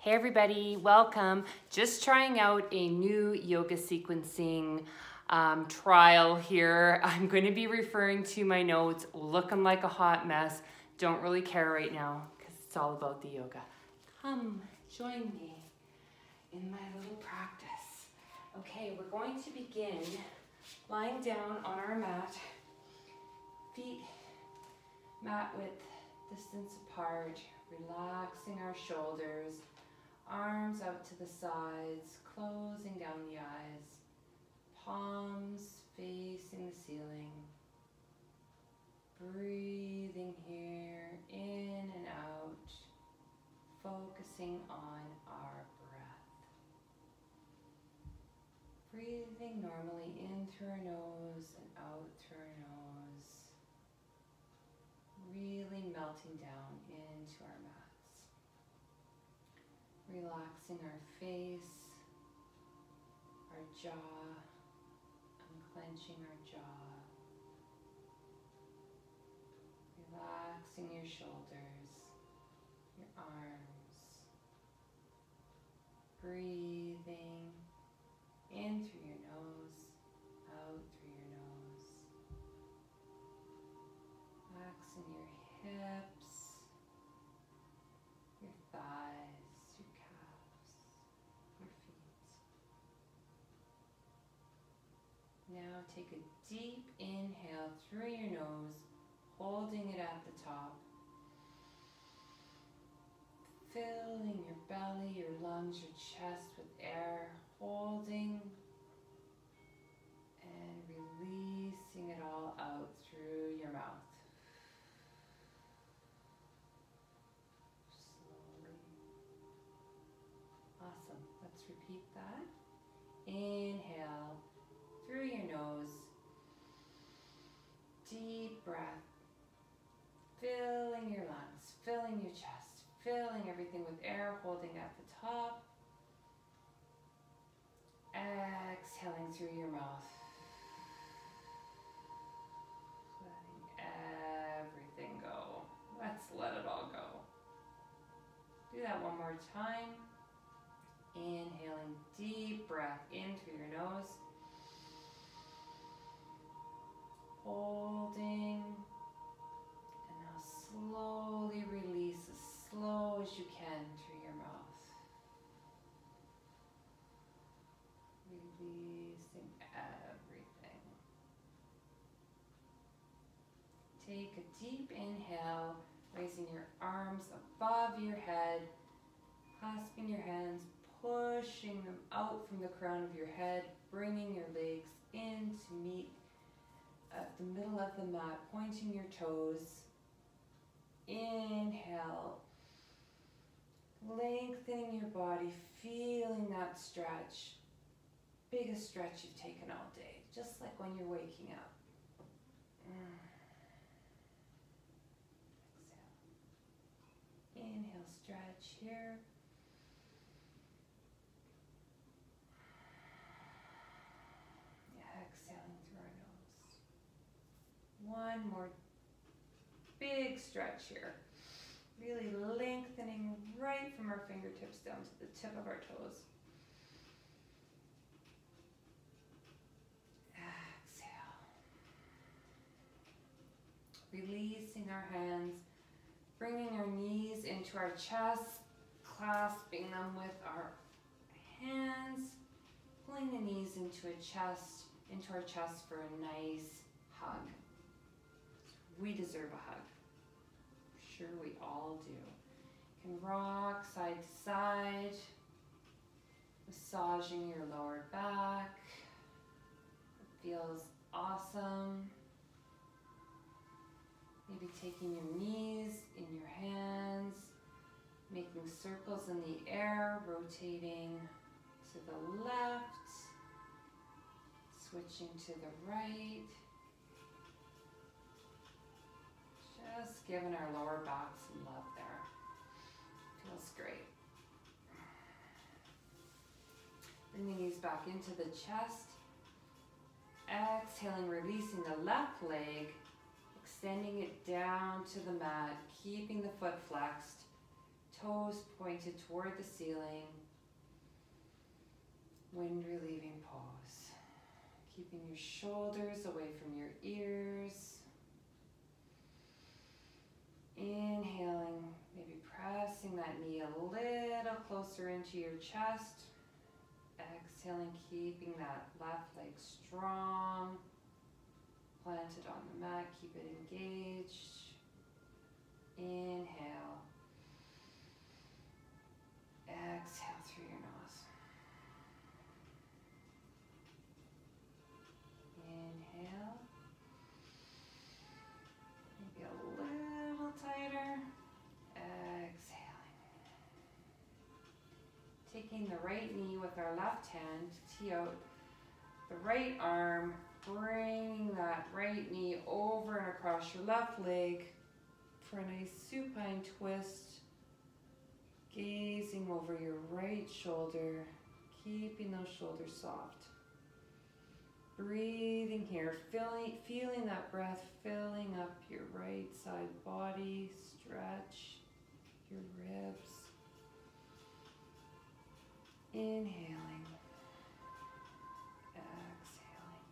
Hey everybody, welcome. Just trying out a new yoga sequencing trial here. I'm going to be referring to my notes, looking like a hot mess. Don't really care right now because it's all about the yoga. Come, join me in my little practice. Okay, we're going to begin lying down on our mat, feet mat width distance apart, relaxing our shoulders, arms out to the sides, closing down the eyes, palms facing the ceiling. Breathing here, in and out, focusing on our breath. Breathing normally in through our nose and out through our nose. Really melting down into our mats. Relaxing our face, our jaw, unclenching our jaw. Relaxing your shoulders, your arms. Breathing in through your nose, out through your nose. Relaxing your hips, your thighs, your calves, your feet. Now take a deep inhale through your nose, holding it at the top. Filling your belly, your lungs, your chest with air, holding and releasing it all out through your mouth. Slowly. Awesome. Let's repeat that. Inhale through your nose. Deep breath. Filling your lungs, filling your chest, filling everything with air, holding at the top. Exhaling through your mouth. Letting everything go. Let's let it all go. Do that one more time. Inhaling, deep breath in through your nose. Holding. And now slowly release as slow as you can through your mouth. Releasing everything. Take a deep inhale, raising your arms above your head, clasping your hands, pushing them out from the crown of your head, bringing your legs in to meet at the middle of the mat, pointing your toes. Inhale, lengthening your body, feeling that stretch. Biggest stretch you've taken all day, just like when you're waking up. Exhale. Inhale, stretch here. Exhaling through our nose. One more big stretch here. Really lengthening right from our fingertips down to the tip of our toes. Exhale. Releasing our hands, bringing our knees into our chest, clasping them with our hands, pulling the knees into our chest for a nice hug. We deserve a hug. Sure, we all do. You can rock side to side, massaging your lower back. It feels awesome. Maybe taking your knees in your hands, making circles in the air, rotating to the left, switching to the right. Just giving our lower back some love there. Feels great. Bring the knees back into the chest. Exhaling, releasing the left leg, extending it down to the mat, keeping the foot flexed. Toes pointed toward the ceiling. Wind relieving pose. Keeping your shoulders away from your ears. Inhaling, maybe pressing that knee a little closer into your chest. Exhaling, keeping that left leg strong. Planted on the mat, keep it engaged. Inhale. Exhale through your nose. Inhale. Maybe a little tighter. Exhaling. Taking the right knee with our left hand to tee out the right arm, bringing that right knee over and across your left leg for a nice supine twist. Gazing over your right shoulder, keeping those shoulders soft. Breathing here, feeling that breath filling up your right side body, stretch your ribs. Inhaling, exhaling.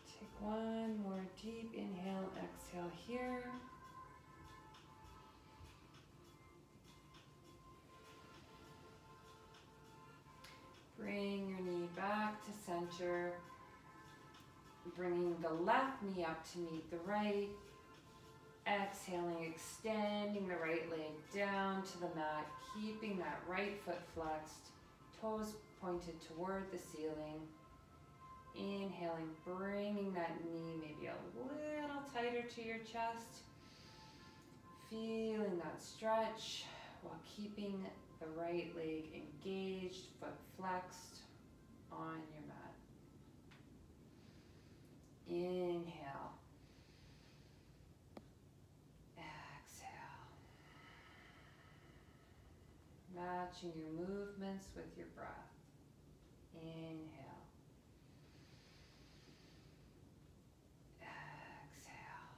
Take one more deep inhale, exhale here. Bring your knee back to center, bringing the left knee up to meet the right. Exhaling, extending the right leg down to the mat, keeping that right foot flexed, toes pointed toward the ceiling. Inhaling, bringing that knee maybe a little tighter to your chest. Feeling that stretch while keeping the right leg engaged, foot flexed on your mat. Inhale. Exhale. Matching your movements with your breath. Inhale. Exhale.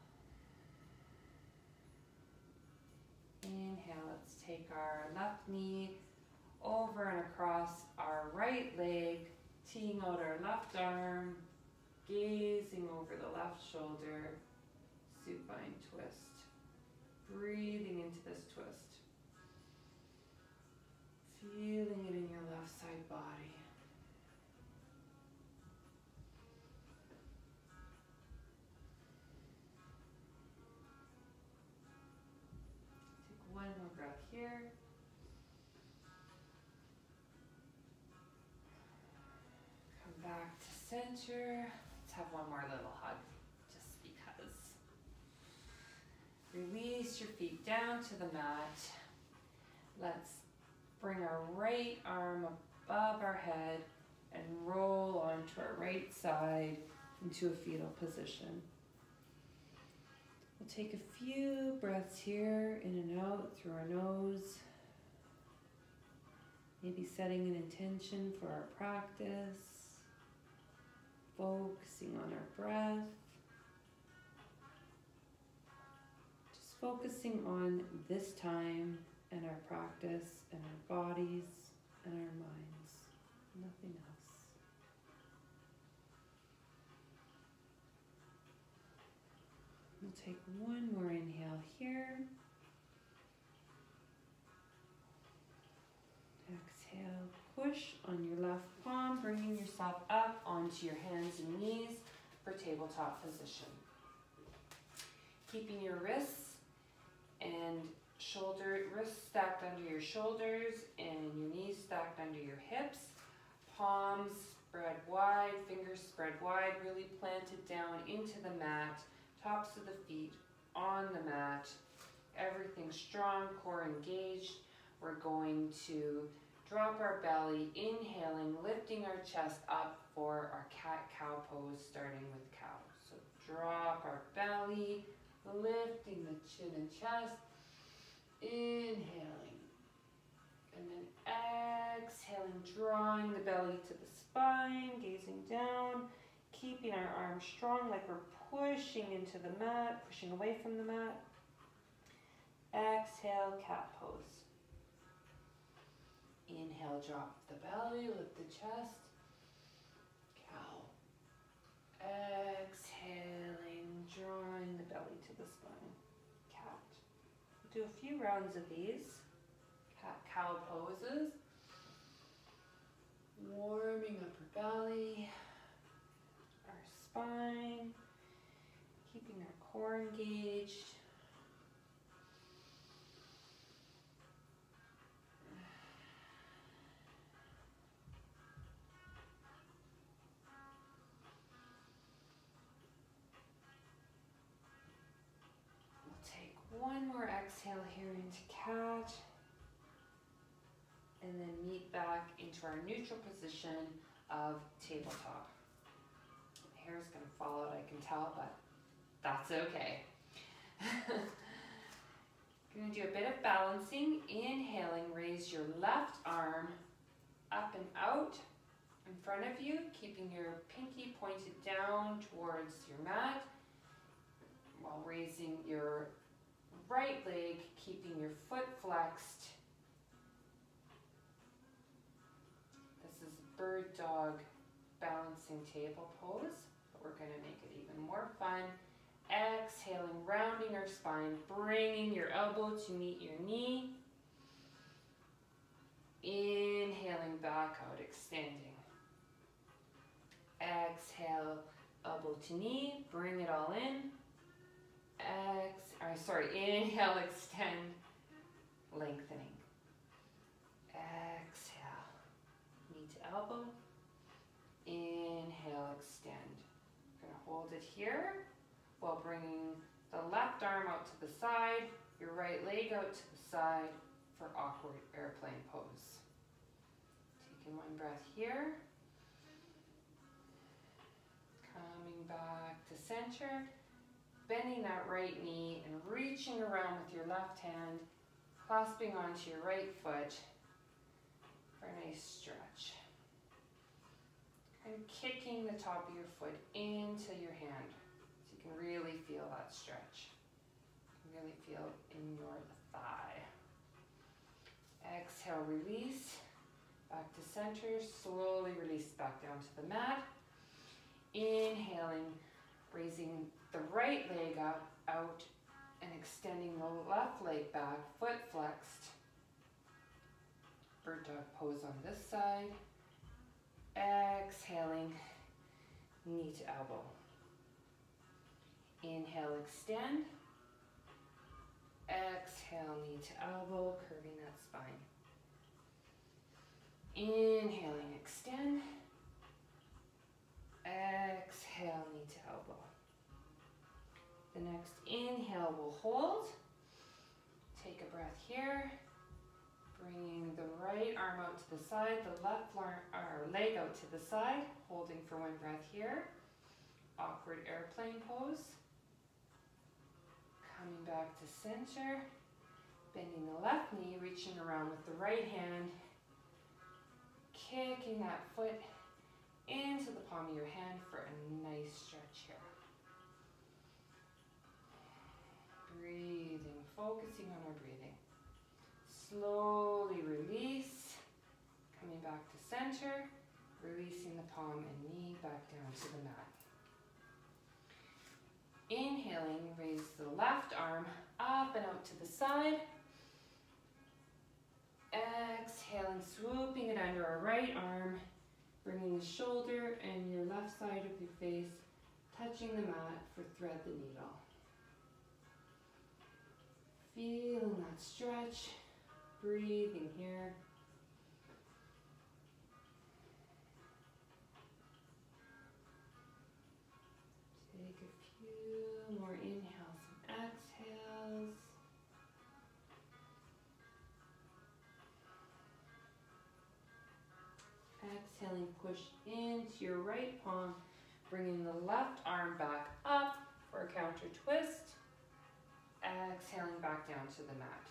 Inhale, let's take our left knee over and across our right leg, teeing out our left arm, gazing over the left shoulder, supine twist. Breathing into this twist. Feeling it in your left side body. Take one more breath here. Come back to center. Let's have one more little hug, just because. Release your feet down to the mat. Let's bring our right arm above our head and roll onto our right side into a fetal position. We'll take a few breaths here, in and out through our nose. Maybe setting an intention for our practice. Focusing on our breath. Just focusing on this time and our practice and our bodies and our minds. Nothing else. We'll take one more inhale here. Exhale, push on your left palm, bringing yourself up onto your hands and knees for tabletop position. Keeping your wrists and wrists stacked under your shoulders and your knees stacked under your hips. Palms spread wide, fingers spread wide, really planted down into the mat, tops of the feet on the mat. Everything strong, core engaged. We're going to drop our belly, inhaling, lifting our chest up for our cat-cow pose, starting with cow. So drop our belly, lifting the chin and chest, inhaling, and then exhaling, drawing the belly to the spine, gazing down, keeping our arms strong like we're pushing into the mat, pushing away from the mat. Exhale, cat pose. Inhale, drop the belly, lift the chest. Cow. Exhaling, drawing the belly to the spine. Cat. Do a few rounds of these cat-cow poses. Warming up our belly, our spine, keeping our core engaged. One more exhale here into cat, and then meet back into our neutral position of tabletop. My hair is going to fall out, I can tell, but that's okay. Going to do a bit of balancing. Inhaling, raise your left arm up and out in front of you, keeping your pinky pointed down towards your mat, while raising your right leg, keeping your foot flexed. This is bird dog balancing table pose, but we're going to make it even more fun. Exhaling, rounding our spine, bringing your elbow to meet your knee. Inhaling back out, extending. Exhale, elbow to knee, bring it all in. Inhale, extend, lengthening. Exhale, knee to elbow. Inhale, extend. We're going to hold it here while bringing the left arm out to the side, your right leg out to the side for awkward airplane pose. Taking one breath here. Coming back to center. Bending that right knee and reaching around with your left hand, clasping onto your right foot for a nice stretch. And kicking the top of your foot into your hand so you can really feel that stretch. You can really feel it in your thigh. Exhale, release, back to center, slowly release back down to the mat. Inhaling, raising the right leg up, out, and extending the left leg back, foot flexed. Bird dog pose on this side. Exhaling, knee to elbow. Inhale, extend. Exhale, knee to elbow, curving that spine. Inhaling, extend. Exhale, knee to elbow. The next inhale will hold. Take a breath here. Bringing the right arm out to the side, the left leg out to the side, holding for one breath here. Awkward airplane pose. Coming back to center. Bending the left knee, reaching around with the right hand. Kicking that foot into the palm of your hand for a nice stretch here. Breathing, focusing on our breathing. Slowly release, coming back to center, releasing the palm and knee back down to the mat. Inhaling, raise the left arm up and out to the side. Exhaling, swooping it under our right arm, bringing the shoulder and your left side of your face, touching the mat for thread the needle. Feeling that stretch, breathing here. Take a few more inhales and exhales. Exhaling, push into your right palm, bringing the left arm back up for a counter twist. Exhaling back down to the mat.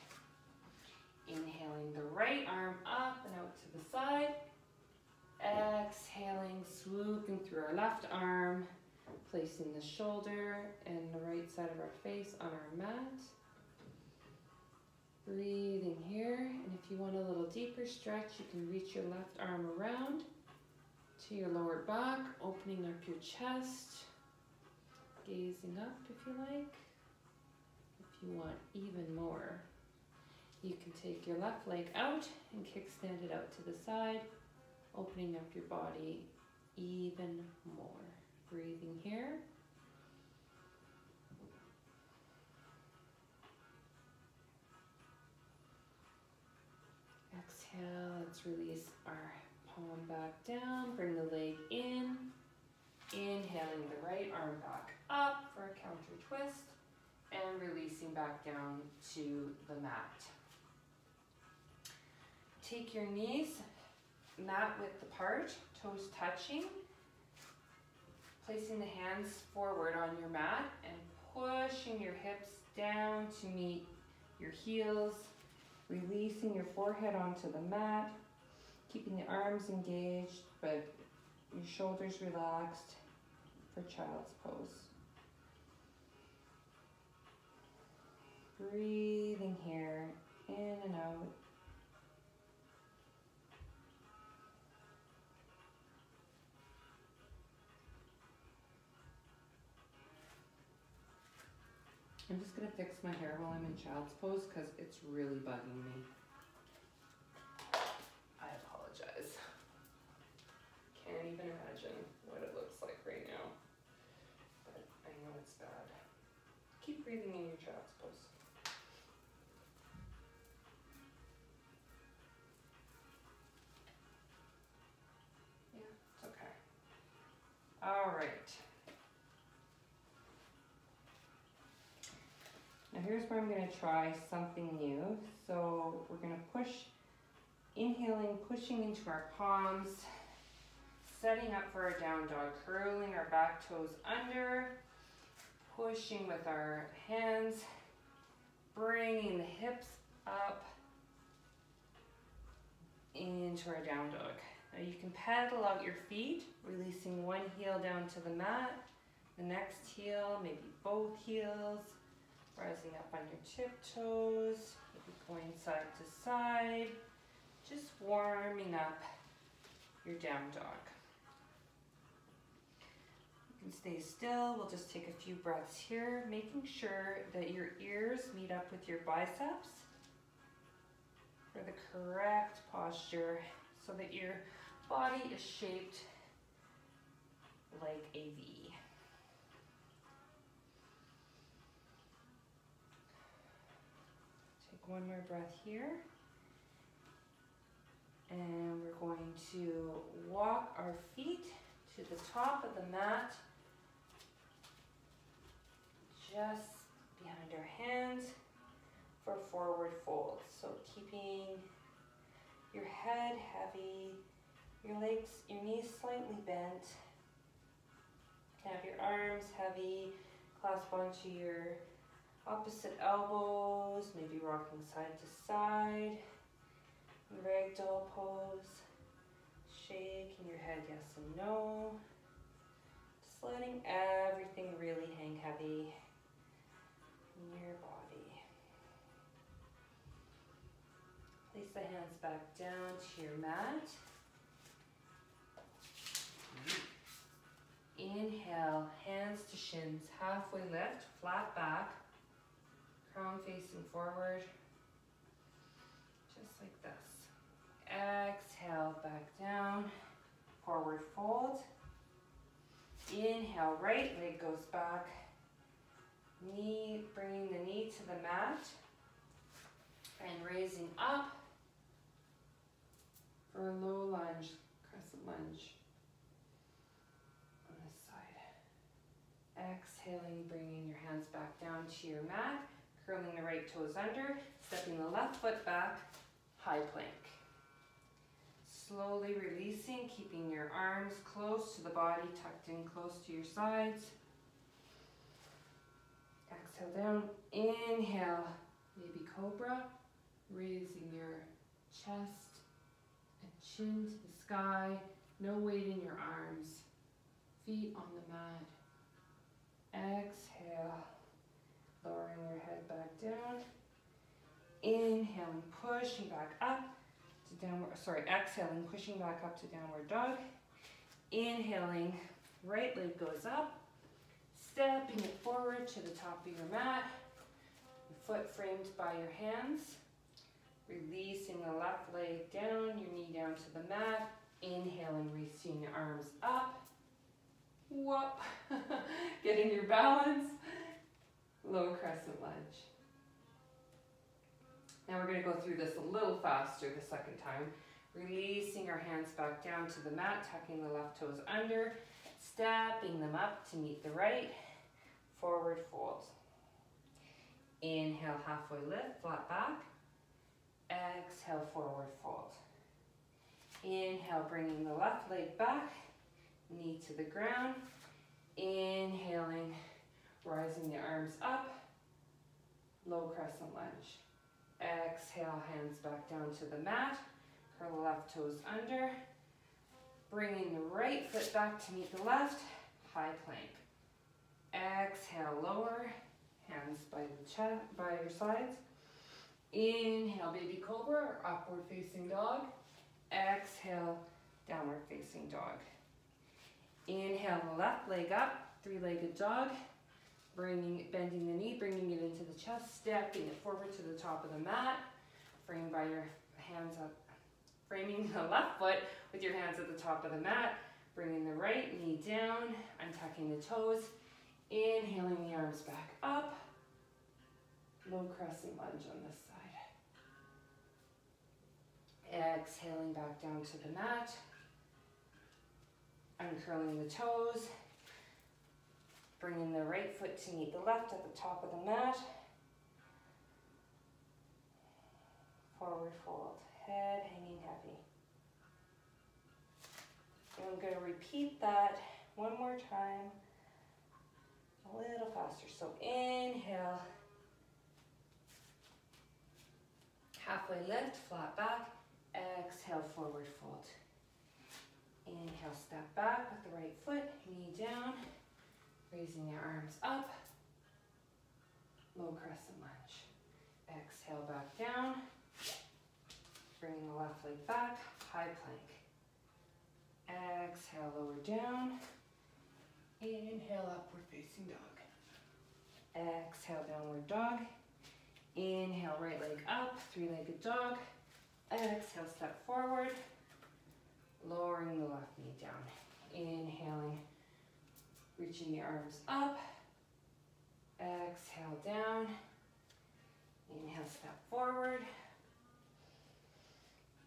Inhaling the right arm up and out to the side. Exhaling, swooping through our left arm, placing the shoulder and the right side of our face on our mat. Breathing here, and if you want a little deeper stretch, you can reach your left arm around to your lower back, opening up your chest, gazing up if you like. If you want even more, you can take your left leg out and kickstand it out to the side, opening up your body even more. Breathing here. Exhale, let's release our palm back down, bring the leg in, inhaling the right arm back up for a counter twist, and releasing back down to the mat. Take your knees mat width apart, toes touching, placing the hands forward on your mat and pushing your hips down to meet your heels, releasing your forehead onto the mat, keeping the arms engaged but your shoulders relaxed for child's pose. Breathing here, in and out. I'm just going to fix my hair while I'm in child's pose because it's really bugging me. I apologize. Can't even imagine what it looks like right now. But I know it's bad. Keep breathing in your child's pose. Yeah, it's okay. All right. Now here's where I'm going to try something new. So we're going to push, inhaling, pushing into our palms, setting up for a down dog, curling our back toes under, pushing with our hands, bringing the hips up into our down dog. Now you can pedal out your feet, releasing one heel down to the mat, the next heel, maybe both heels, rising up on your tiptoes, maybe going side to side, just warming up your down dog. You can stay still. We'll just take a few breaths here, making sure that your ears meet up with your biceps for the correct posture so that your body is shaped like a V. One more breath here, and we're going to walk our feet to the top of the mat, just behind our hands for forward fold. So keeping your head heavy, your legs, your knees slightly bent. You can have your arms heavy, clasp onto your opposite elbows, maybe rocking side to side, ragdoll pose, shaking your head yes and no, just letting everything really hang heavy in your body. Place the hands back down to your mat. Inhale, hands to shins, halfway lift, flat back. Crown facing forward, just like this. Exhale, back down, forward fold. Inhale, right leg goes back. Knee, bringing the knee to the mat and raising up for a low lunge, crescent lunge on this side. Exhaling, bringing your hands back down to your mat. Curling the right toes under, stepping the left foot back, high plank. Slowly releasing, keeping your arms close to the body, tucked in close to your sides. Exhale down, inhale, baby cobra, raising your chest and chin to the sky, no weight in your arms, feet on the mat. Exhale. Lowering your head back down. Inhaling, pushing back up to downward, exhaling, pushing back up to downward dog. Inhaling, right leg goes up, stepping it forward to the top of your mat, your foot framed by your hands. Releasing the left leg down, your knee down to the mat. Inhaling, reaching your arms up. Whoop. Getting your balance. Low crescent lunge. Now we're going to go through this a little faster the second time. Releasing our hands back down to the mat, tucking the left toes under, stepping them up to meet the right. Forward fold. Inhale, halfway lift, flat back. Exhale, forward fold. Inhale, bringing the left leg back, knee to the ground. Inhaling, rising the arms up, low crescent lunge. Exhale, hands back down to the mat, curl the left toes under, bringing the right foot back to meet the left, high plank. Exhale, lower, hands by the chest, by your sides. Inhale, baby cobra or upward facing dog. Exhale, downward facing dog. Inhale, the left leg up, three-legged dog. Bending the knee, bringing it into the chest, stepping it forward to the top of the mat. Framed by your hands up, framing the left foot with your hands at the top of the mat. Bringing the right knee down, untucking the toes. Inhaling the arms back up. Low crescent lunge on this side. Exhaling back down to the mat. Uncurling the toes. Bringing the right foot to meet the left at the top of the mat. Forward fold. Head hanging heavy. And I'm going to repeat that one more time. A little faster. So inhale. Halfway lift, flat back. Exhale, forward fold. Inhale, step back with the right foot, knee down, raising your arms up, low crescent lunge. Exhale, back down, bringing the left leg back, high plank. Exhale, lower down, inhale, upward facing dog. Exhale, downward dog. Inhale, right leg up, three-legged dog. Exhale, step forward, lowering the left knee down. Inhaling, reaching the arms up. Exhale, down. Inhale, step forward.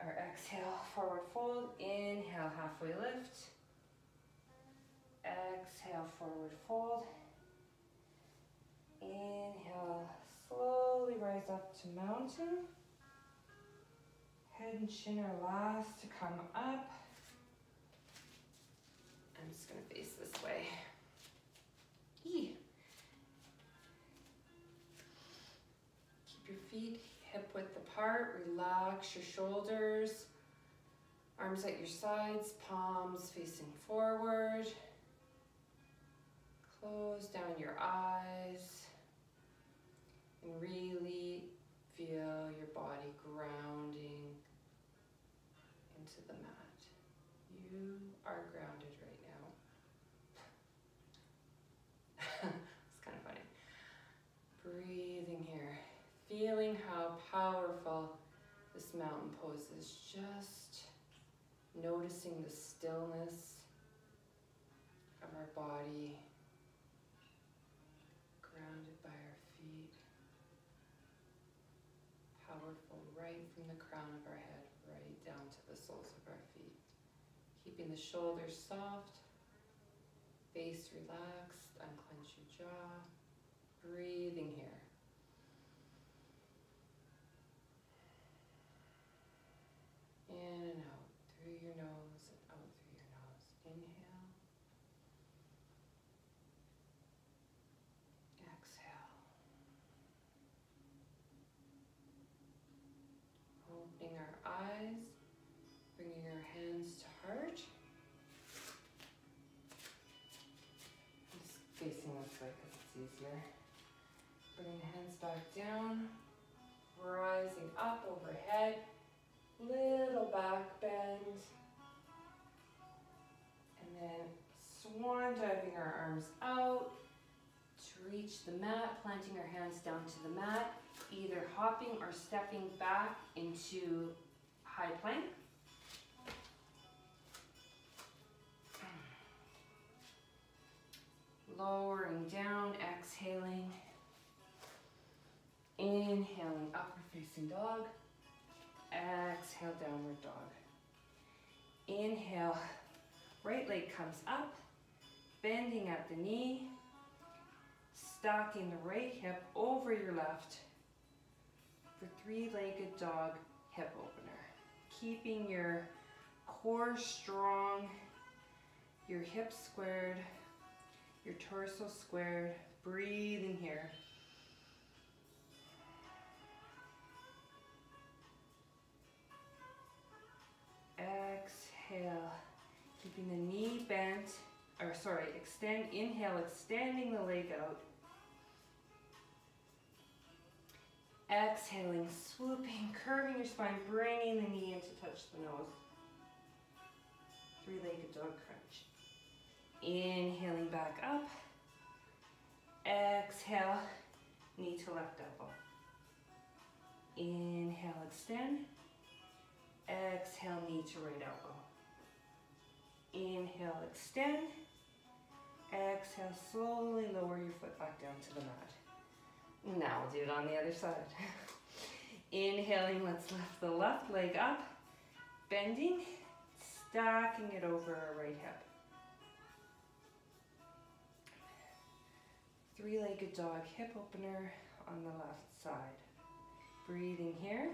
Or exhale, forward fold. Inhale, halfway lift. Exhale, forward fold. Inhale, slowly rise up to mountain. Head and chin are last to come up. I'm just going to face this way. Keep your feet hip width apart. Relax your shoulders. Arms at your sides, palms facing forward. Close down your eyes. And really feel your body grounding into the mat. You are grounded right now. It's kind of funny. Breathing here. Feeling how powerful this mountain pose is. Just noticing the stillness of our body. Grounded by our feet. Powerful right from the crown of our head, right down to the soles of our feet. Keeping the shoulders soft, face relaxed, unclench your jaw. Breathing here. In and out, through your nose and out through your nose. Inhale. Exhale. Opening our eyes, bringing our hands to heart. Just facing this way because it's easier. Bringing the hands back down, rising up overhead, little back bend, and then swan diving our arms out to reach the mat, planting our hands down to the mat, either hopping or stepping back into high plank. Lowering down, exhaling, inhaling, upward facing dog, exhale, downward dog. Inhale, right leg comes up, bending at the knee, stacking the right hip over your left for three-legged dog hip opener. Keeping your core strong, your hips squared, your torso squared, breathing here. Exhale, keeping the knee bent, inhale, extending the leg out. Exhaling, swooping, curving your spine, bringing the knee in to touch the nose. Three-legged dog crunch. Inhaling back up. Exhale, knee to left elbow. Inhale, extend. Exhale, knee to right elbow. Inhale, extend. Exhale, slowly lower your foot back down to the mat. Now we'll do it on the other side. Inhaling, let's lift the left leg up, bending, stacking it over our right hip. Three-legged dog hip opener on the left side. Breathing here.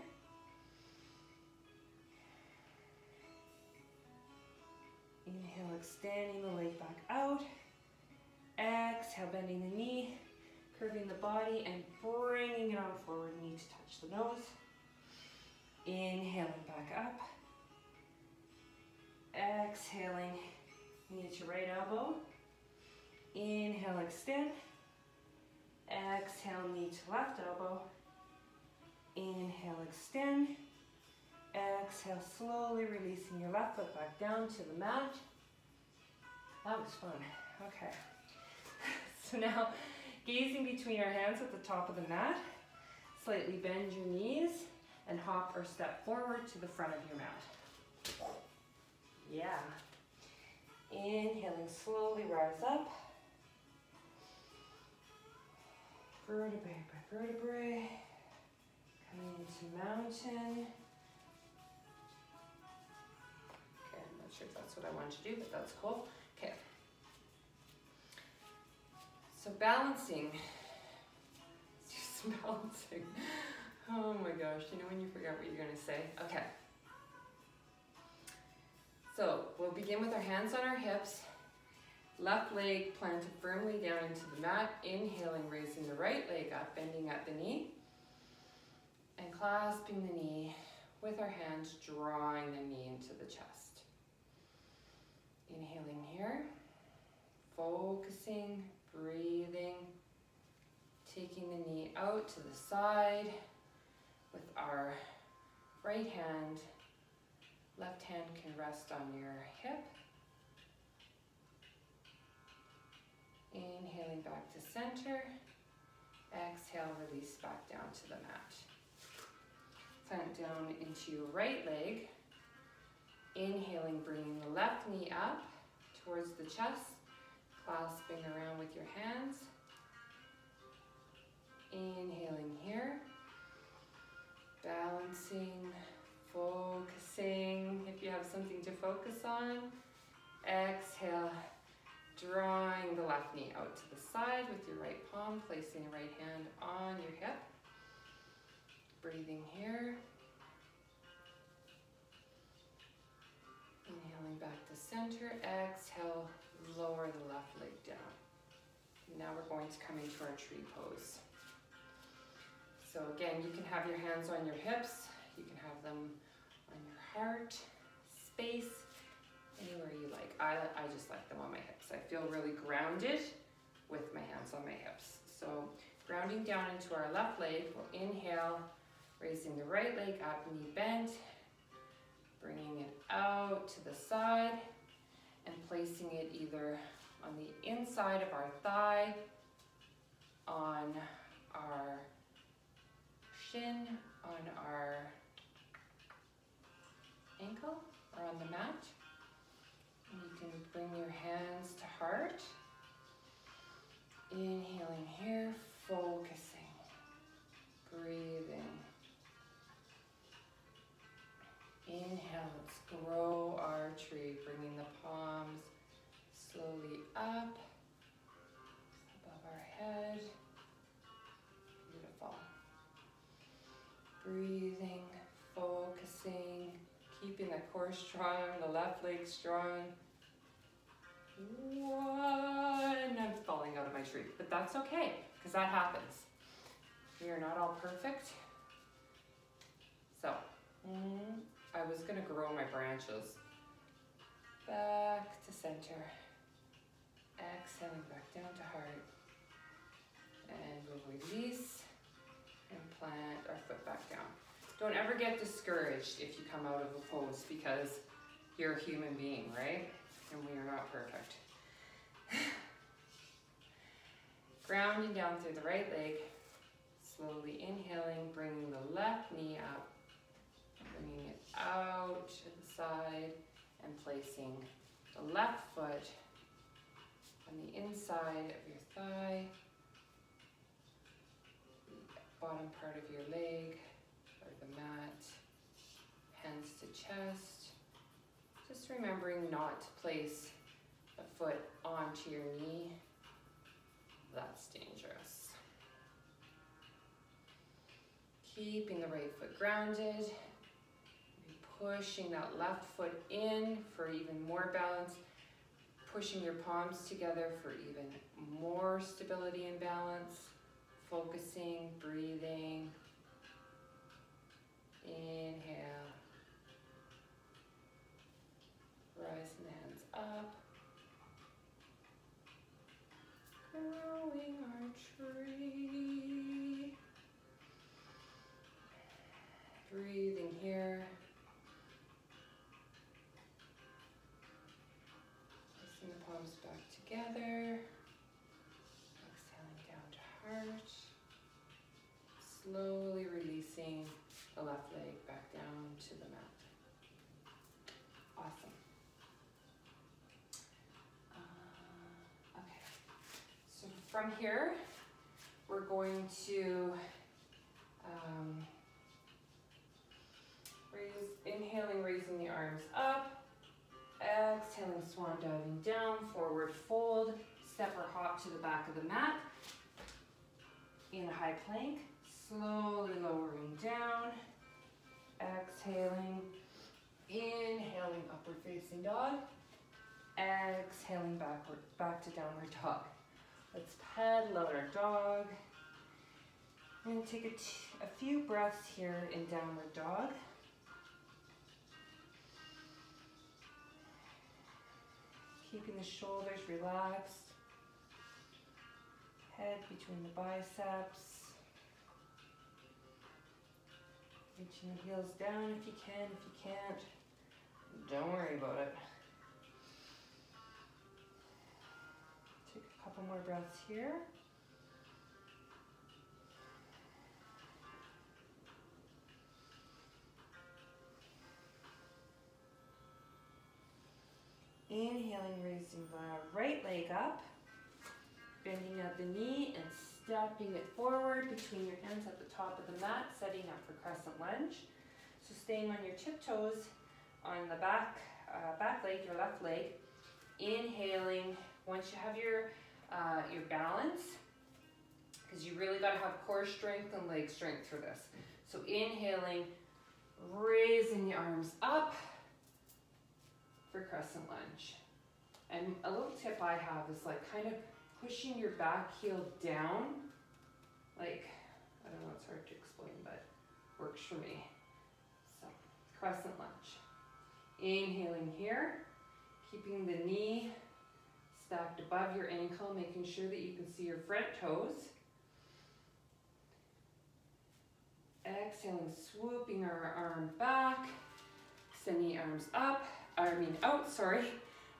Inhale, extending the leg back out. Exhale, bending the knee, curving the body and bringing it on forward, knee to touch the nose. Inhaling back up. Exhaling, knee to right elbow. Inhale, extend. Exhale, knee to left elbow. Inhale, extend. Exhale, slowly releasing your left foot back down to the mat. That was fun. Okay. So now, gazing between our hands at the top of the mat, slightly bend your knees and hop or step forward to the front of your mat. Yeah. Inhaling, slowly rise up. Vertebrae by vertebrae. Coming into mountain. Okay, I'm not sure if that's what I wanted to do, but that's cool. Okay. So balancing. Let's do some balancing. Oh my gosh, you know when you forget what you're going to say? Okay. So we'll begin with our hands on our hips. Left leg planted firmly down into the mat. Inhaling, raising the right leg up, bending at the knee. And clasping the knee with our hands, drawing the knee into the chest. Inhaling here. Focusing, breathing. Taking the knee out to the side with our right hand. Left hand can rest on your hip. Inhaling back to center. Exhale, release back down to the mat. Plant down into your right leg. Inhaling, bringing the left knee up towards the chest. Clasping around with your hands. Inhaling here. Balancing, focusing. If you have something to focus on. Exhale. Drawing the left knee out to the side with your right palm, placing your right hand on your hip. Breathing here. Inhaling back to center. Exhale, lower the left leg down. Now we're going to come into our tree pose. So again, you can have your hands on your hips. You can have them on your heart, space, anywhere you like. I just like them on my hips. I feel really grounded with my hands on my hips. So grounding down into our left leg, we'll inhale, Raising the right leg up, knee bent, bringing it out to the side and placing it either on the inside of our thigh, on our shin, on our ankle, or on the mat. And you can bring your hands to heart. Inhaling here, focusing, breathing. Inhale, let's grow our tree, bringing the palms slowly up, above our head. Beautiful. Breathing, focusing, keeping the core strong, the left leg strong. One, I'm falling out of my tree, but that's okay, because that happens. We are not all perfect. So, I was gonna grow my branches. Back to center. Exhaling back down to heart. And we'll release and plant our foot back down. Don't ever get discouraged if you come out of a pose because you're a human being, right? And we are not perfect. Grounding down through the right leg. Slowly inhaling, bringing the left knee up. Bringing it out to the side and placing the left foot on the inside of your thigh, the bottom part of your leg or the mat, hands to chest. Just remembering not to place a foot onto your knee. That's dangerous. Keeping the right foot grounded. Pushing that left foot in for even more balance. Pushing your palms together for even more stability and balance. Focusing, breathing. Inhale. Rising the hands up. Growing our tree. Breathing here. Placing the palms back together. Exhaling down to heart. Slowly releasing the left leg back down to the mat. Awesome. Okay. So from here, we're going to inhaling, raising the arms up. Exhaling, swan diving down, forward fold. Step or hop to the back of the mat. In a high plank. Slowly lowering down. Exhaling. Inhaling, upward facing dog. Exhaling, back to downward dog. Let's paddle out our dog. And take a few breaths here in downward dog. Keeping the shoulders relaxed. Head between the biceps. Reaching the heels down if you can. If you can't, don't worry about it. Take a couple more breaths here. Inhaling, raising the right leg up, bending at the knee and stepping it forward between your hands at the top of the mat, setting up for crescent lunge. So staying on your tiptoes on the back leg, your left leg. Inhaling, once you have your balance, because you really got to have core strength and leg strength for this. So inhaling, raising the arms up for crescent lunge. And a little tip I have is like kind of pushing your back heel down. Like, I don't know, it's hard to explain, but works for me. So, crescent lunge. Inhaling here, keeping the knee stacked above your ankle, making sure that you can see your front toes. Exhaling, swooping our arm back, sending arms up, out, sorry,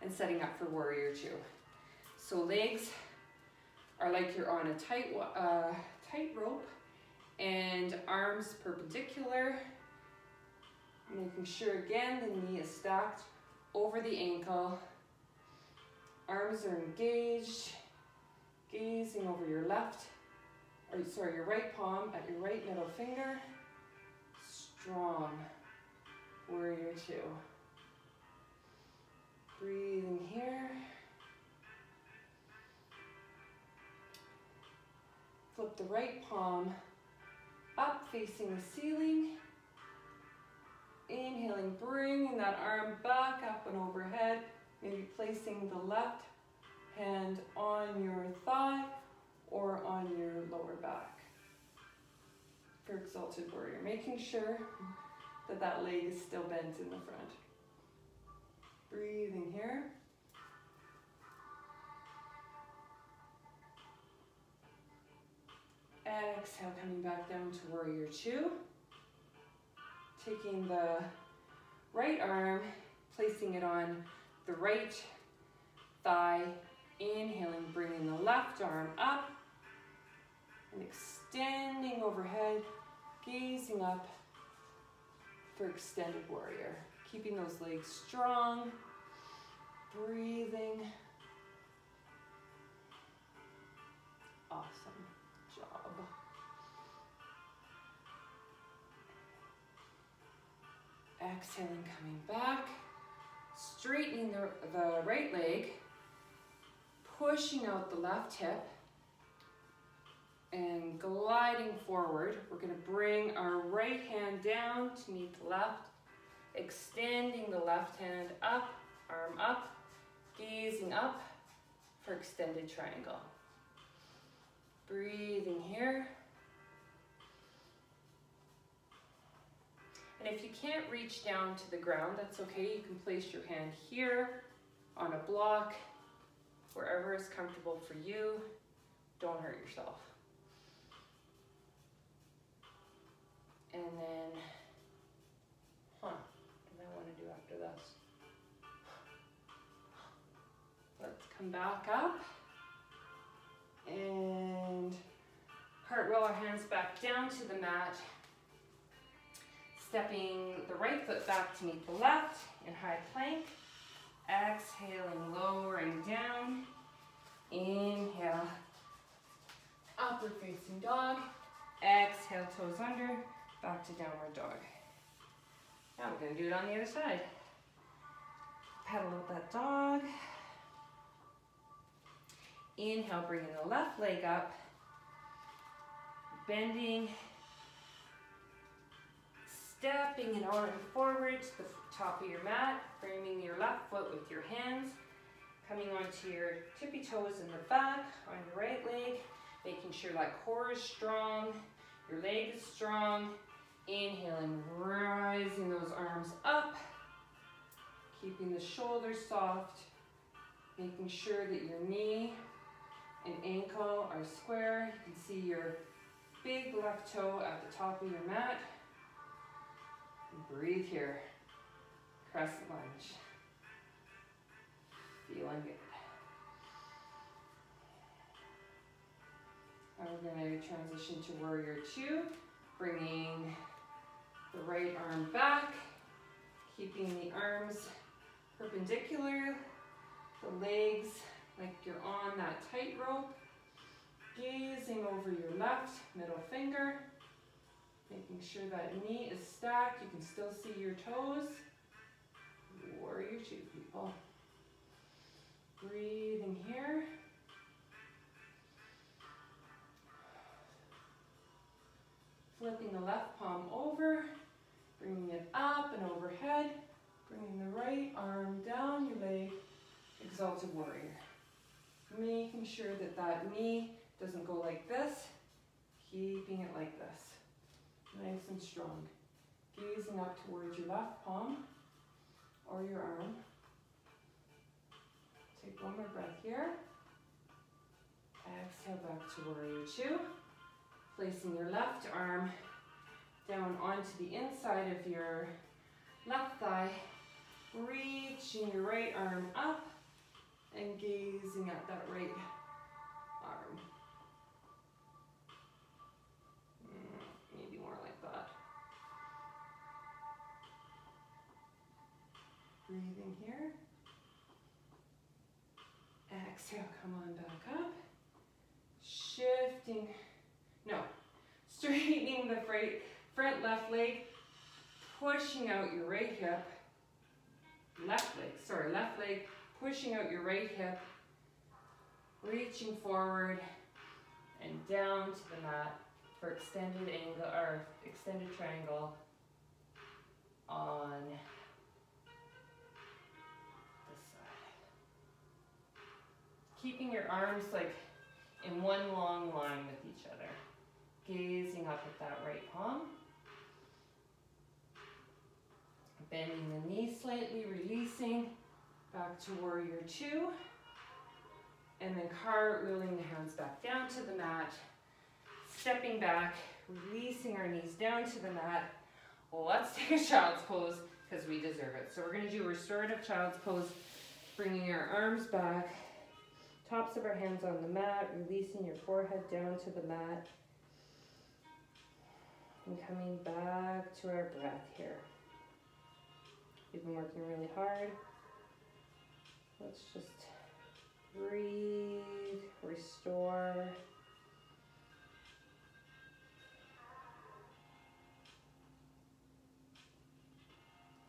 and setting up for warrior two. So legs are like you're on a tight rope, and arms perpendicular, making sure again the knee is stacked over the ankle. Arms are engaged, gazing over your your right palm at your right middle finger. Strong, warrior two. Breathing here. Flip the right palm up, facing the ceiling. Inhaling, bringing that arm back up and overhead. Maybe placing the left hand on your thigh or on your lower back for exalted warrior. Making sure that that leg is still bent in the front. Breathing here. Exhale, coming back down to warrior two. Taking the right arm, placing it on the right thigh. Inhaling, bringing the left arm up and extending overhead, gazing up for extended warrior. Keeping those legs strong, breathing. Awesome job. Exhaling, coming back, straightening the right leg, pushing out the left hip, and gliding forward. We're going to bring our right hand down to meet the left, extending the left hand up, arm up, gazing up for extended triangle. Breathing here. And if you can't reach down to the ground, that's okay. You can place your hand here on a block, wherever is comfortable for you. Don't hurt yourself. And then, what do I want to do after this? Let's come back up and cartwheel our hands back down to the mat. Stepping the right foot back to meet the left in high plank. Exhaling, lowering down. Inhale, upward facing dog. Exhale, toes under, back to downward dog. Now we're going to do it on the other side. Pedal out that dog. Inhale, bringing the left leg up. Bending. Stepping it on forward to the top of your mat, framing your left foot with your hands, coming onto your tippy toes in the back on your right leg, making sure that core is strong, your leg is strong. Inhaling, rising those arms up, keeping the shoulders soft, making sure that your knee and ankle are square. You can see your big left toe at the top of your mat. Breathe here. Crescent lunge. Feeling good. Now we're going to transition to warrior two, bringing the right arm back, keeping the arms perpendicular, the legs like you're on that tightrope, gazing over your left middle finger. Making sure that knee is stacked. You can still see your toes. Warrior two, people. Breathing here. Flipping the left palm over, bringing it up and overhead, bringing the right arm down your leg, exalted warrior. Making sure that that knee doesn't go like this, keeping it like this. Nice and strong. Gazing up towards your left palm or your arm. Take one more breath here. Exhale back to warrior two. Placing your left arm down onto the inside of your left thigh, reaching your right arm up and gazing at that right arm. Maybe more like that. Breathing here. Exhale, come on back up. Shifting, no, straightening the front left leg, pushing out your right hip. Left leg, pushing out your right hip, reaching forward and down to the mat for extended angle or extended triangle on this side. Keeping your arms like in one long line with each other. Gazing up at that right palm. Bending the knee slightly, releasing back to warrior two. And then cartwheeling the hands back down to the mat. Stepping back, releasing our knees down to the mat. Let's take a child's pose because we deserve it. So we're going to do a restorative child's pose, bringing our arms back, tops of our hands on the mat, releasing your forehead down to the mat, and coming back to our breath here. We've been working really hard. Let's just breathe, restore.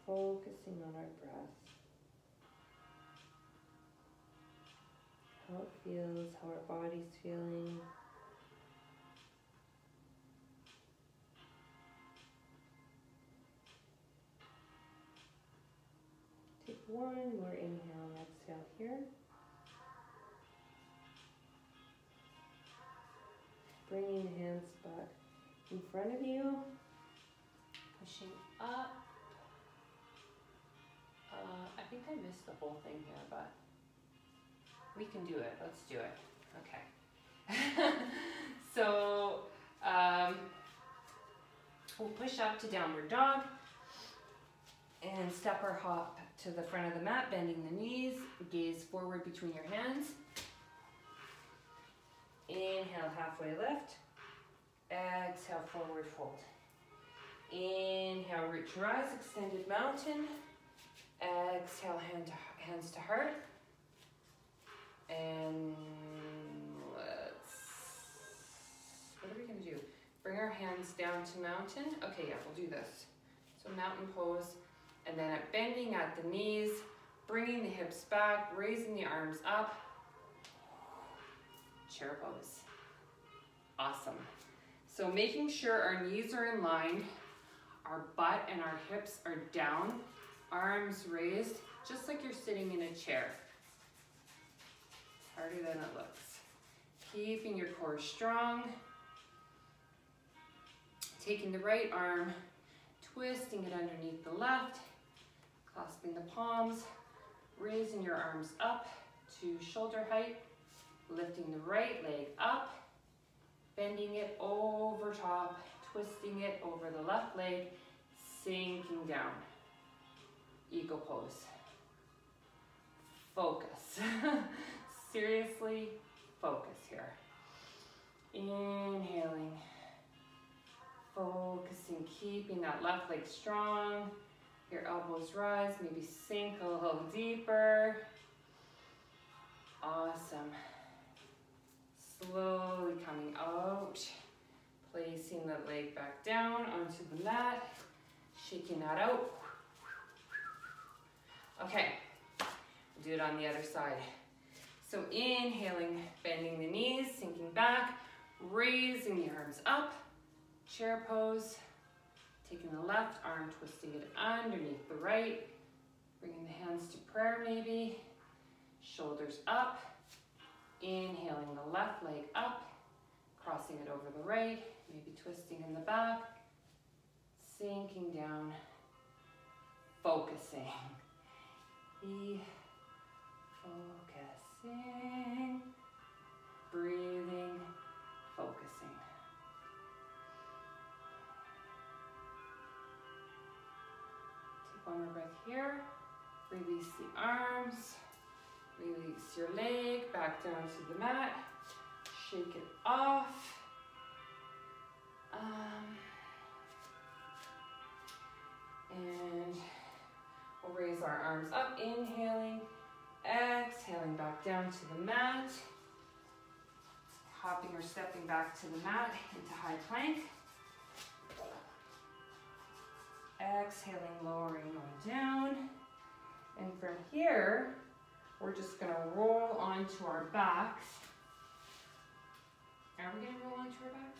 Focusing on our breath. How it feels, how our body's feeling. Take one more inhale and exhale here. Bringing the hands back in front of you. Pushing up. I think I missed the whole thing here, but we can do it. Let's do it. Okay. So we'll push up to downward dog and step or hop to the front of the mat, bending the knees, gaze forward between your hands. Inhale, halfway lift. Exhale, forward fold. Inhale, reach your eyes, extended mountain. Exhale, hands to heart. And what are we gonna do? Bring our hands down to mountain. Okay, yeah, we'll do this. So mountain pose, and then bending at the knees, bringing the hips back, raising the arms up. Chair pose. Awesome. So making sure our knees are in line, our butt and our hips are down, arms raised, just like you're sitting in a chair. It's harder than it looks. Keeping your core strong. Taking the right arm, twisting it underneath the left, clasping the palms, raising your arms up to shoulder height, lifting the right leg up, bending it over top, twisting it over the left leg, sinking down. Eagle pose. Focus. Seriously, focus here. Inhaling. Focusing, keeping that left leg strong. Your elbows rise, maybe sink a little deeper. Awesome. Slowly coming out. Placing the leg back down onto the mat. Shaking that out. Okay, we'll do it on the other side. So inhaling, bending the knees, sinking back, raising the arms up, chair pose, taking the left arm, twisting it underneath the right, bringing the hands to prayer maybe, shoulders up, inhaling the left leg up, crossing it over the right, maybe twisting in the back, sinking down, focusing. Be focusing, breathing, focusing. One more breath here. Release the arms. Release your leg back down to the mat. Shake it off. And we'll raise our arms up, inhaling, exhaling back down to the mat. Hopping or stepping back to the mat into high plank. Exhaling, lowering on down. And from here, we're just gonna roll onto our backs. Are we gonna roll onto our backs?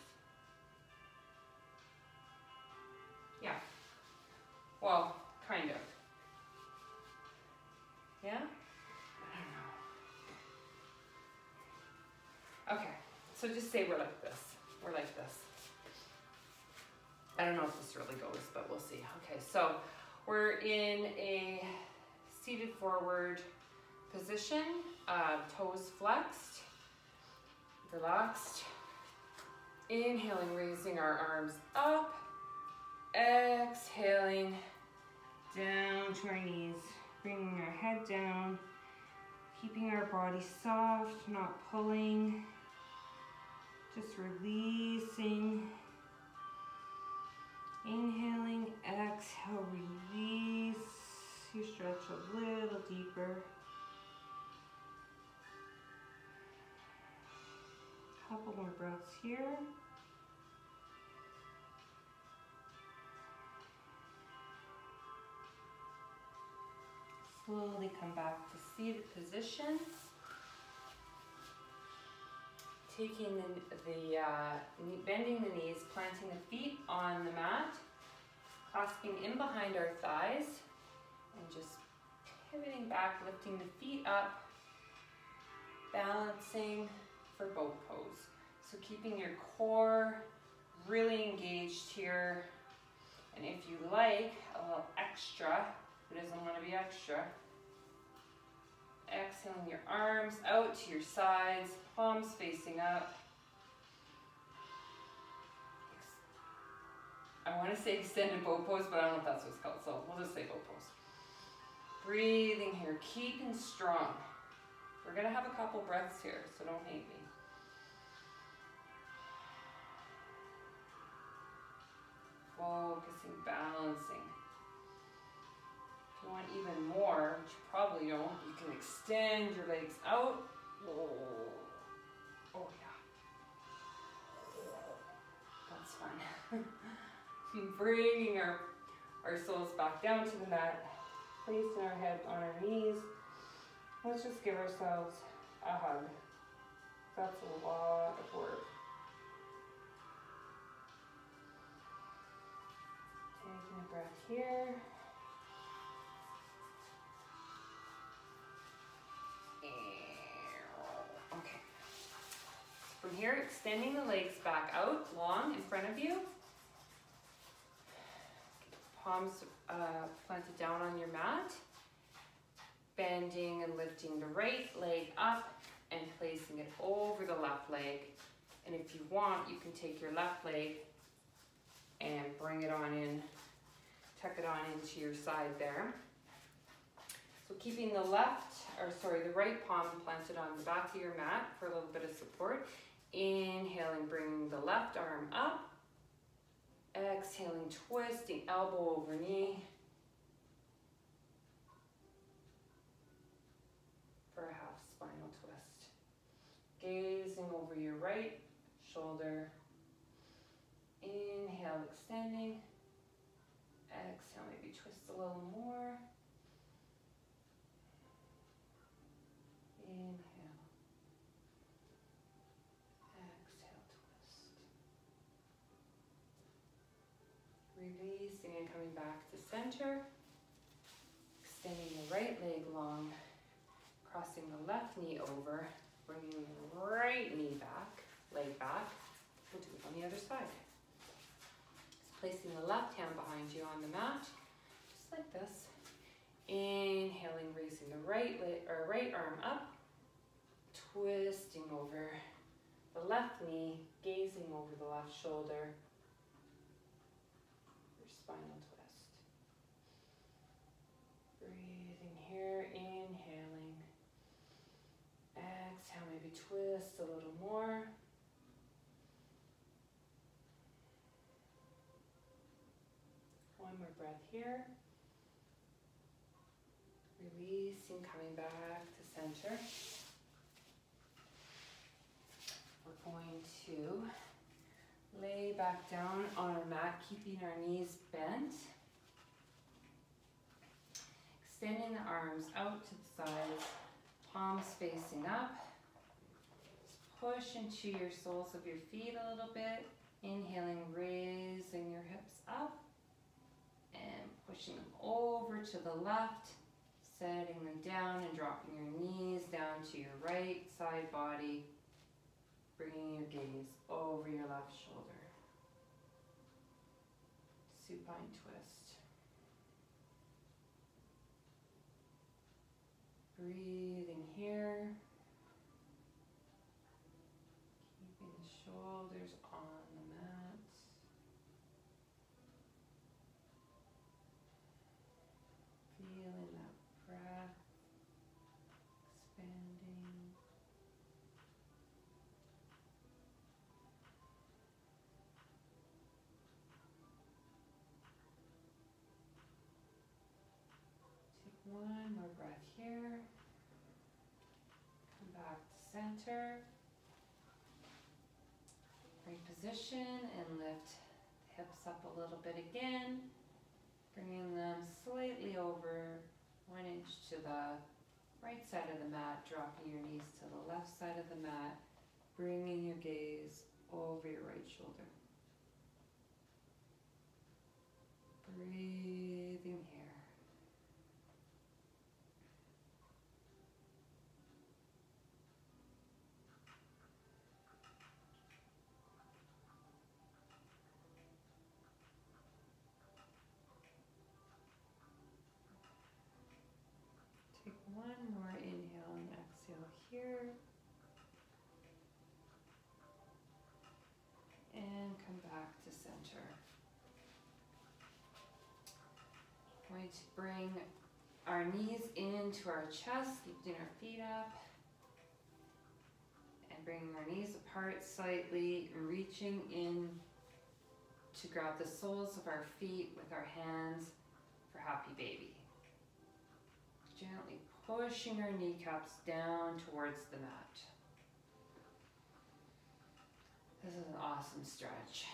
Yeah. Well, kind of. Yeah? I don't know. Okay, so just say we're like this. We're like this. I don't know if this really goes, but we'll see. Okay, so we're in a seated forward position, toes flexed, relaxed. Inhaling, raising our arms up. Exhaling, down to our knees, bringing our head down, keeping our body soft, not pulling, just releasing. Inhaling, exhale, release. You stretch a little deeper. Couple more breaths here. Slowly come back to seated position. Taking bending the knees, planting the feet on the mat, clasping in behind our thighs, and just pivoting back, lifting the feet up, balancing for boat pose. So keeping your core really engaged here. And if you like a little extra, who doesn't want to be extra? Exhaling your arms out to your sides, palms facing up. I want to say extended boat pose, but I don't know if that's what it's called, so we'll just say boat pose. Breathing here, keeping strong. We're going to have a couple breaths here, so don't hate me. Focusing, balancing. If you want even more, which you probably don't, you can extend your legs out. Oh yeah. That's fun. Bringing our soles back down to the mat, placing our head on our knees. Let's just give ourselves a hug. That's a lot of work. Taking a breath here. Okay. From here, extending the legs back out, long in front of you. Palms planted down on your mat. Bending and lifting the right leg up and placing it over the left leg. And if you want, you can take your left leg and bring it on in, tuck it on into your side there. So keeping the the right palm planted on the back of your mat for a little bit of support. Inhaling, bringing the left arm up. Exhaling, twisting elbow over knee. For a half spinal twist. Gazing over your right shoulder. Inhale, extending. Exhale, maybe twist a little more. Inhale. Exhale, twist. Releasing and coming back to center. Extending the right leg long. Crossing the left knee over. Bringing the right knee back, leg back. We'll do it on the other side. Just placing the left hand behind you on the mat, just like this. Inhaling, raising the right arm up. Twisting over the left knee, gazing over the left shoulder. Your spinal twist. breath here. Releasing, coming back to center. We're going to lay back down on our mat, keeping our knees bent. Extending the arms out to the sides, palms facing up. Push into your soles of your feet a little bit. Inhaling, raising your hips up and pushing them over to the left, setting them down and dropping your knees down to your right side body, bringing your gaze over your left shoulder. Supine twist. Breathing here. Keeping the shoulders on the mat. Feeling that breath expanding. Take one more breath here. Come back to center. Reposition and lift the hips up a little bit again. Bringing them slightly over 1 inch to the right side of the mat, dropping your knees to the left side of the mat, bringing your gaze over your right shoulder. Breathing here. Take one more inhale and exhale here. And come back to center. Going to bring our knees into our chest, lifting our feet up. And bringing our knees apart slightly, reaching in to grab the soles of our feet with our hands for happy baby. Gently pushing our kneecaps down towards the mat. This is an awesome stretch.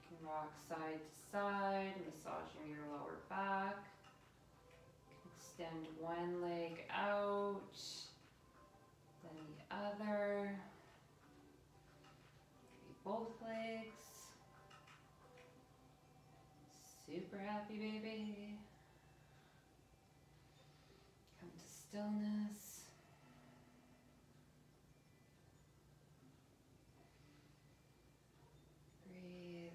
You can rock side to side, massaging your lower back. You can extend one leg out, then the other. Maybe both legs. Super happy baby. Come to stillness. Breathing.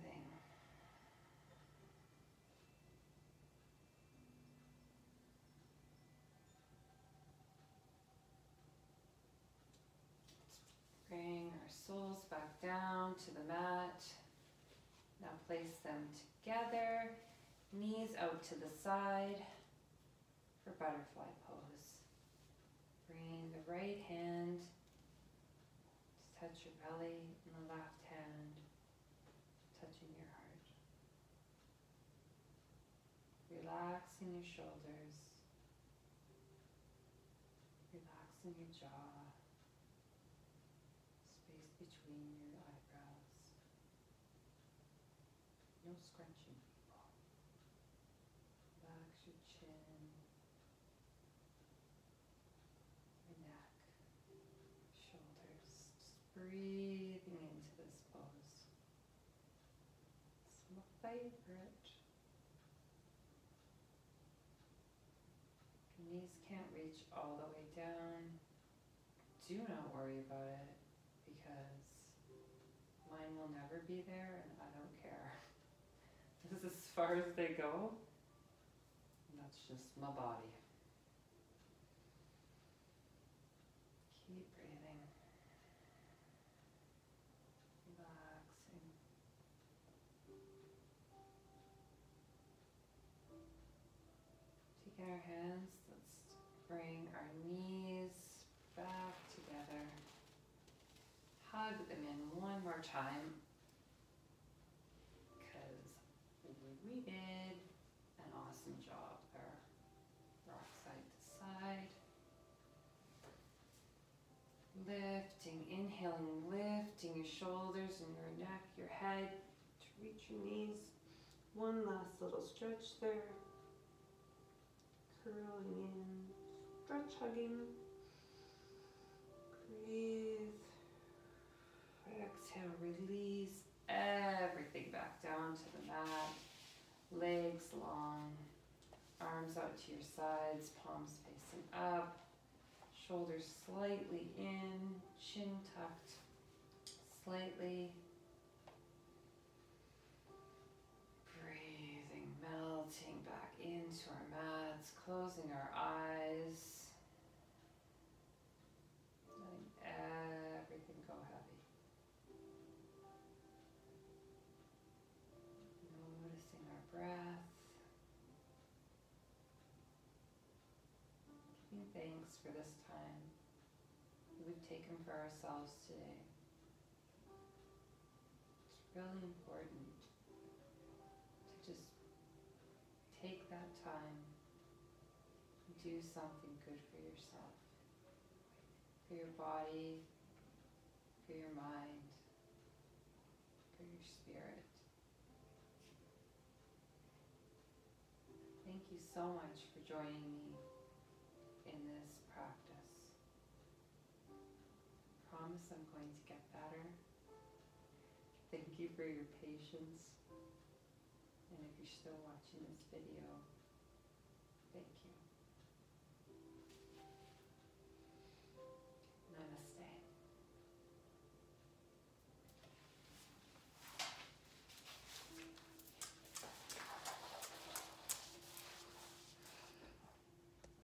Bring our soles back down to the mat. Now place them together, knees out to the side for butterfly pose. Bring the right hand to touch your belly and the left hand touching your heart. Relaxing your shoulders, relaxing your jaw, space between your eyebrows. No scrunching, people. Relax your chin, your neck, shoulders. Just breathing into this pose. It's my favorite. Your knees can't reach all the way down. Do not worry about it, because mine will never be there and I don't care. This is as far as they go. And that's just my body. Keep breathing. Relaxing. Taking our hands, let's bring our knees back together. Hug them in one more time. We Awesome job there. Rock side to side. Lifting, inhaling, lifting your shoulders and your neck, your head to reach your knees. One last little stretch there. Curling in, stretch hugging. Breathe. Exhale, release everything back down to the mat. Legs long, arms out to your sides, palms facing up. Shoulders slightly in, chin tucked slightly. Breathing, melting back into our mats, closing our eyes. Letting everything go heavy. Noticing our breath. Giving thanks for this time that we've taken for ourselves today. It's really important to just take that time and do something good for yourself, for your body, for your mind, for your spirit. Thank you so much for joining me in this practice. Promise I'm going to get better. Thank you for your patience. And if you're still watching this video,